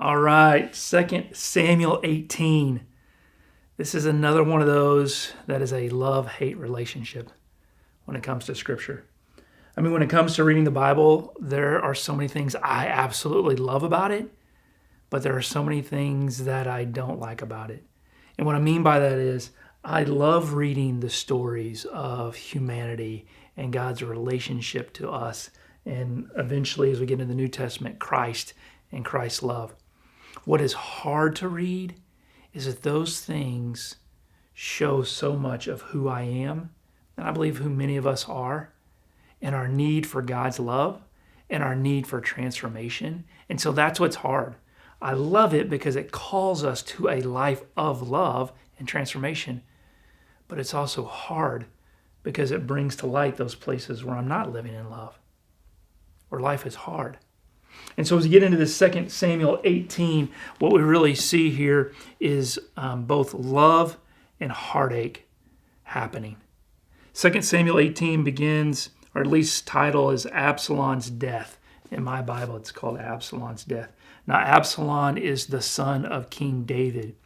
All right, 2 Samuel 18. This is another one of those that is a love-hate relationship when it comes to Scripture. I mean, when it comes to reading the Bible, there are so many things I absolutely love about it, but there are so many things that I don't like about it. And what I mean by that is I love reading the stories of humanity and God's relationship to us, and eventually, as we get into the New Testament, Christ and Christ's love. What is hard to read is that those things show so much of who I am, and I believe who many of us are, and our need for God's love, and our need for transformation. And so that's what's hard. I love it because it calls us to a life of love and transformation. But it's also hard because it brings to light those places where I'm not living in love, where life is hard. And so as we get into this 2 Samuel 18, what we really see here is both love and heartache happening. 2 Samuel 18 begins, or at least title is Absalom's death. In my Bible, it's called Absalom's death. Now, Absalom is the son of King David.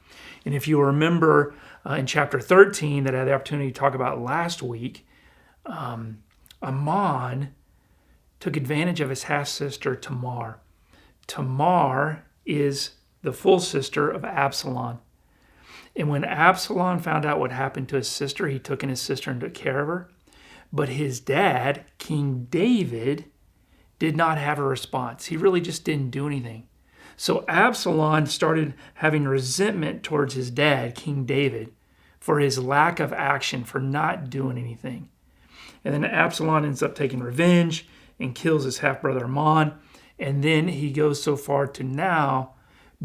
And if you remember in chapter 13 that I had the opportunity to talk about last week, Ammon took advantage of his half-sister Tamar. Tamar is the full sister of Absalom. And when Absalom found out what happened to his sister, he took in his sister and took care of her. But his dad, King David, did not have a response. He really just didn't do anything. So Absalom started having resentment towards his dad, King David, for his lack of action, for not doing anything. And then Absalom ends up taking revenge and kills his half-brother Ammon. And then he goes so far to now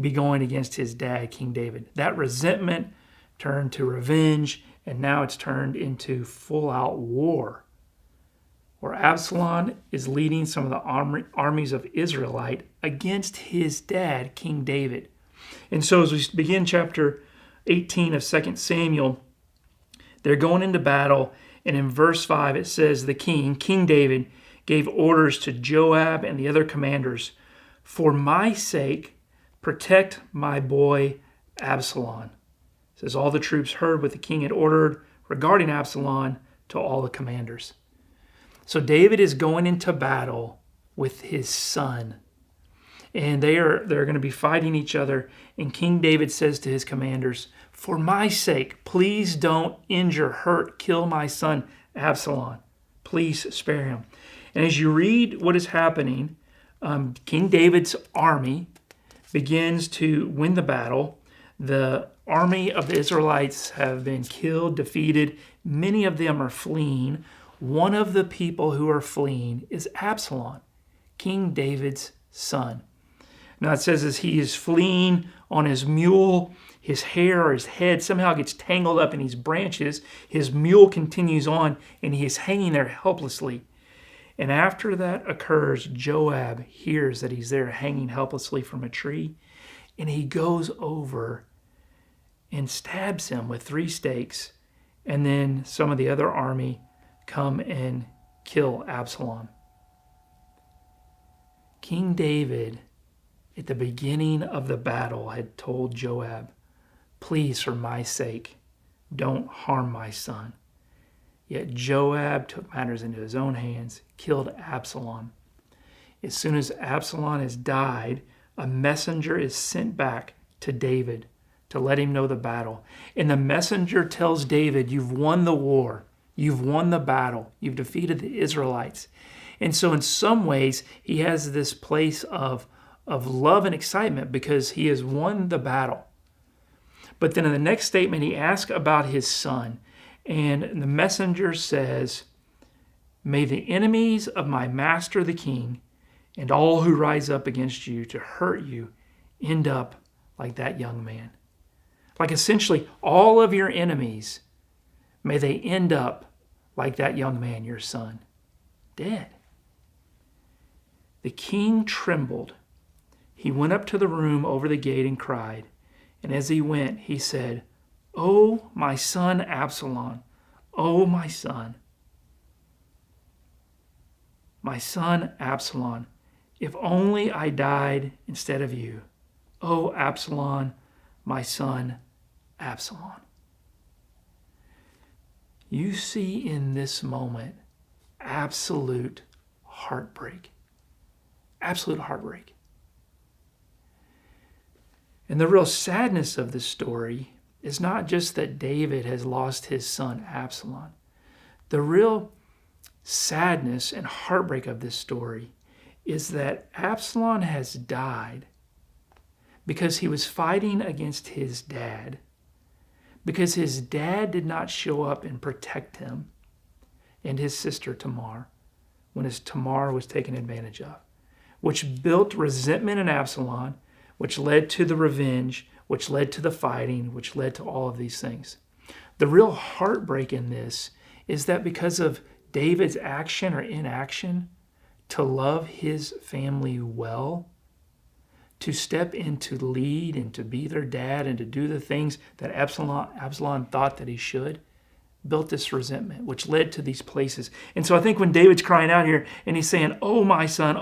be going against his dad, King David. That resentment turned to revenge, and now it's turned into full-out war, where Absalom is leading some of the armies of Israelite against his dad, King David. And so as we begin chapter 18 of 2 Samuel, they're going into battle, and in verse 5 it says, the king, King David, gave orders to Joab and the other commanders, for my sake, protect my boy Absalom. It says all the troops heard what the king had ordered regarding Absalom to all the commanders. So David is going into battle with his son, and they're going to be fighting each other. And King David says to his commanders, for my sake, please don't injure, hurt, kill my son Absalom. Please spare him. And as you read what is happening, King David's army begins to win the battle. The army of the Israelites have been killed, defeated. Many of them are fleeing. One of the people who are fleeing is Absalom, King David's son. Now it says as he is fleeing on his mule, his hair or his head somehow gets tangled up in these branches. His mule continues on, and he is hanging there helplessly. And after that occurs, Joab hears that he's there hanging helplessly from a tree, and he goes over and stabs him with 3 stakes, and then some of the other army come and kill Absalom. King David, at the beginning of the battle, had told Joab, please, for my sake, don't harm my son. Yet Joab took matters into his own hands, killed Absalom. As soon as Absalom has died, a messenger is sent back to David to let him know the battle. And the messenger tells David, you've won the war. You've won the battle. You've defeated the Israelites. And so in some ways, he has this place of love and excitement because he has won the battle. But then in the next statement, he asks about his son. And the messenger says, may the enemies of my master the king and all who rise up against you to hurt you end up like that young man. Like essentially all of your enemies, may they end up like that young man, your son, dead. The king trembled. He went up to the room over the gate and cried. And as he went, he said, oh, my son Absalom, oh, my son Absalom, if only I died instead of you. "O Absalom, my son, Absalom." You see in this moment absolute heartbreak. Absolute heartbreak. And the real sadness of this story is not just that David has lost his son Absalom. The real sadness and heartbreak of this story is that Absalom has died because he was fighting against his dad, because his dad did not show up and protect him and his sister Tamar when his Tamar was taken advantage of, which built resentment in Absalom, which led to the revenge, which led to the fighting, which led to all of these things. The real heartbreak in this is that because of David's action or inaction to love his family well, to step in to lead and to be their dad and to do the things that Absalom thought that he should, built this resentment, which led to these places. And so I think when David's crying out here and he's saying, oh my son,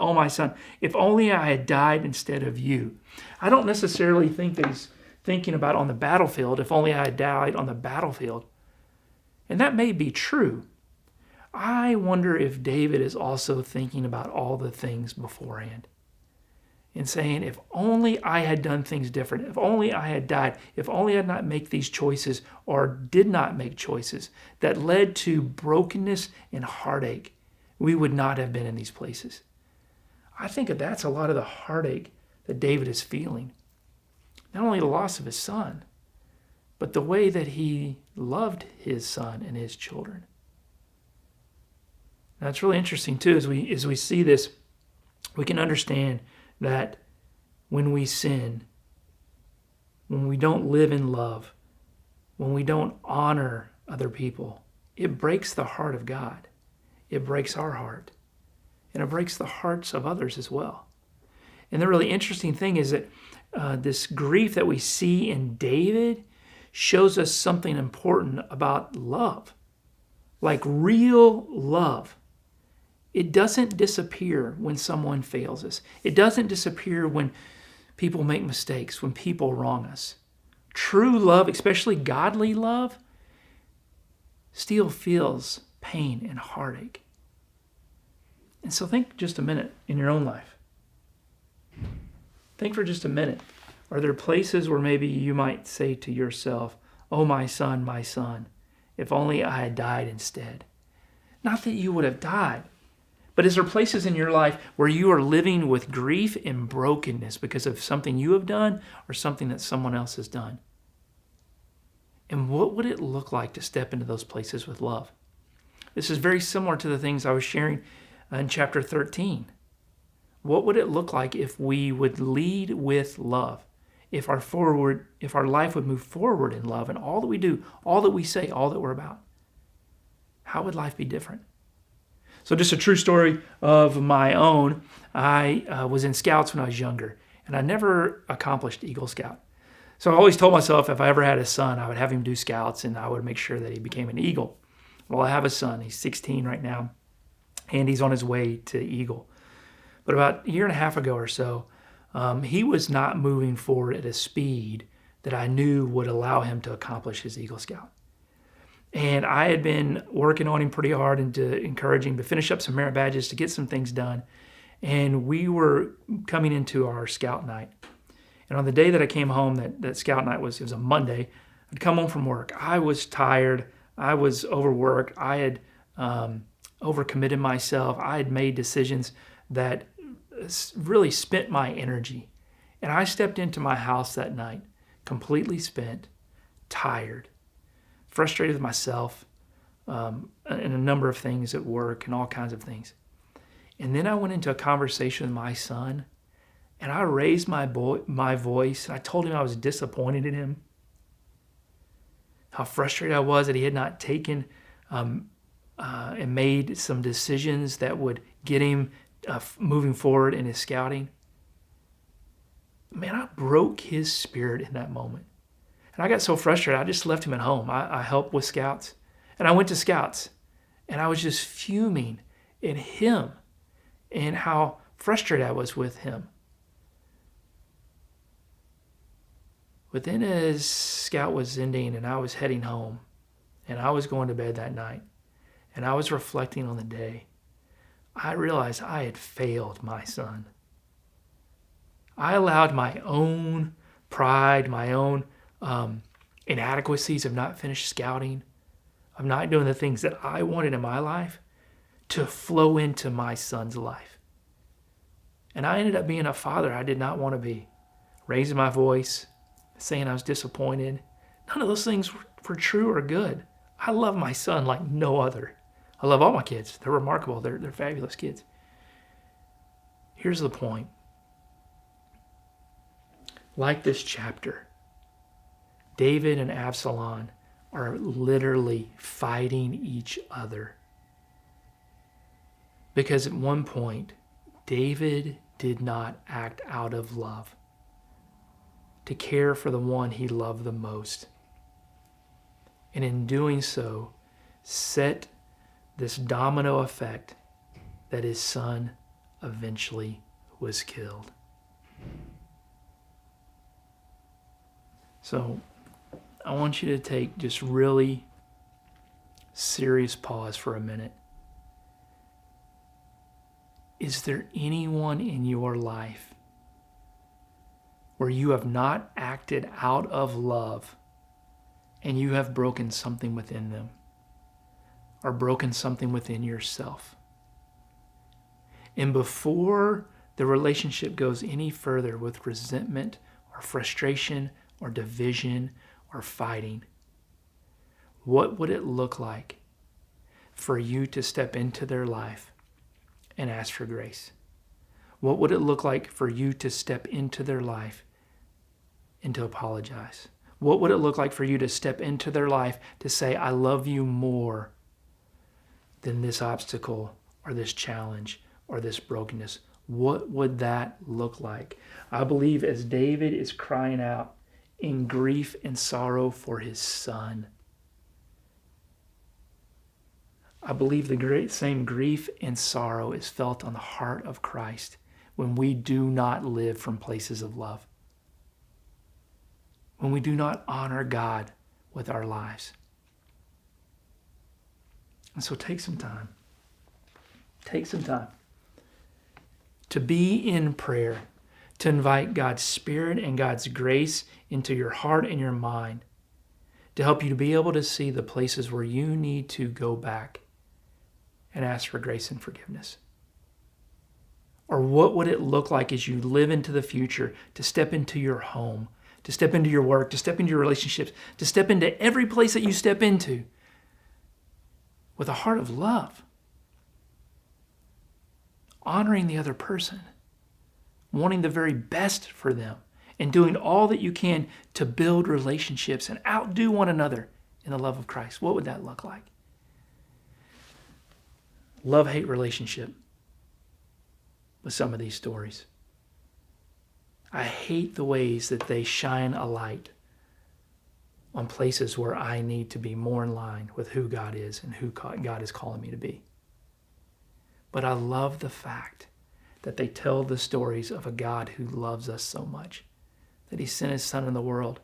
if only I had died instead of you. I don't necessarily think that he's thinking about on the battlefield, if only I had died on the battlefield. And that may be true. I wonder if David is also thinking about all the things beforehand and saying, if only I had done things different, if only I had died, if only I had not made these choices or did not make choices that led to brokenness and heartache, we would not have been in these places. I think that's a lot of the heartache that David is feeling. Not only the loss of his son, but the way that he loved his son and his children. Now, it's really interesting, too, as we see this, we can understand that when we sin, when we don't live in love, when we don't honor other people, it breaks the heart of God. It breaks our heart. And it breaks the hearts of others as well. And the really interesting thing is that this grief that we see in David shows us something important about love. Like real love. It doesn't disappear when someone fails us. It doesn't disappear when people make mistakes, when people wrong us. True love, especially godly love, still feels pain and heartache. And so think just a minute in your own life. Think for just a minute. Are there places where maybe you might say to yourself, oh, my son, if only I had died instead? Not that you would have died, but is there places in your life where you are living with grief and brokenness because of something you have done or something that someone else has done? And what would it look like to step into those places with love? This is very similar to the things I was sharing in chapter 13. What would it look like if we would lead with love? If our life would move forward in love and all that we do, all that we say, all that we're about? How would life be different? So just a true story of my own. I was in Scouts when I was younger, and I never accomplished Eagle Scout. So I always told myself if I ever had a son, I would have him do Scouts, and I would make sure that he became an Eagle. Well, I have a son. He's 16 right now, and he's on his way to Eagle. But about a year and a half ago or so, he was not moving forward at a speed that I knew would allow him to accomplish his Eagle Scout. And I had been working on him pretty hard and to encourage him to finish up some merit badges, to get some things done. And we were coming into our Scout night. And on the day that I came home, that Scout night was a Monday, I'd come home from work. I was tired. I was overworked. I had overcommitted myself. I had made decisions that really spent my energy. And I stepped into my house that night, completely spent, tired, frustrated with myself, and a number of things at work and all kinds of things. And then I went into a conversation with my son, and I raised my voice, and I told him I was disappointed in him, how frustrated I was that he had not taken and made some decisions that would get him moving forward in his scouting. Man, I broke his spirit in that moment. And I got so frustrated, I just left him at home. I helped with Scouts. And I went to Scouts. And I was just fuming at him and how frustrated I was with him. But then as Scout was ending and I was heading home and I was going to bed that night and I was reflecting on the day, I realized I had failed my son. I allowed my own pride, my own inadequacies of not finished scouting, of not doing the things that I wanted in my life to flow into my son's life. And I ended up being a father I did not want to be, raising my voice, saying I was disappointed. None of those things were true or good. I love my son like no other. I love all my kids. They're remarkable. They're fabulous kids. Here's the point. Like this chapter, David and Absalom are literally fighting each other. Because at one point, David did not act out of love to care for the one he loved the most. And in doing so, set this domino effect that his son eventually was killed. So I want you to take just really serious pause for a minute. Is there anyone in your life where you have not acted out of love and you have broken something within them or broken something within yourself? And before the relationship goes any further with resentment or frustration or division or fighting, what would it look like for you to step into their life and ask for grace? What would it look like for you to step into their life and to apologize? What would it look like for you to step into their life to say, I love you more than this obstacle or this challenge or this brokenness? What would that look like? I believe as David is crying out in grief and sorrow for his son, I believe the same grief and sorrow is felt on the heart of Christ when we do not live from places of love, when we do not honor God with our lives. And so take some time to be in prayer, to invite God's Spirit and God's grace into your heart and your mind to help you to be able to see the places where you need to go back and ask for grace and forgiveness. Or what would it look like as you live into the future to step into your home, to step into your work, to step into your relationships, to step into every place that you step into with a heart of love, honoring the other person, wanting the very best for them, and doing all that you can to build relationships and outdo one another in the love of Christ? What would that look like? Love-hate relationship with some of these stories. I hate the ways that they shine a light on places where I need to be more in line with who God is and who God is calling me to be. But I love the fact that they tell the stories of a God who loves us so much, that he sent his son in the world.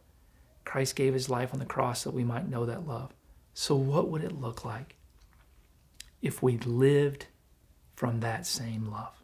Christ gave his life on the cross that we might know that love. So what would it look like if we lived from that same love?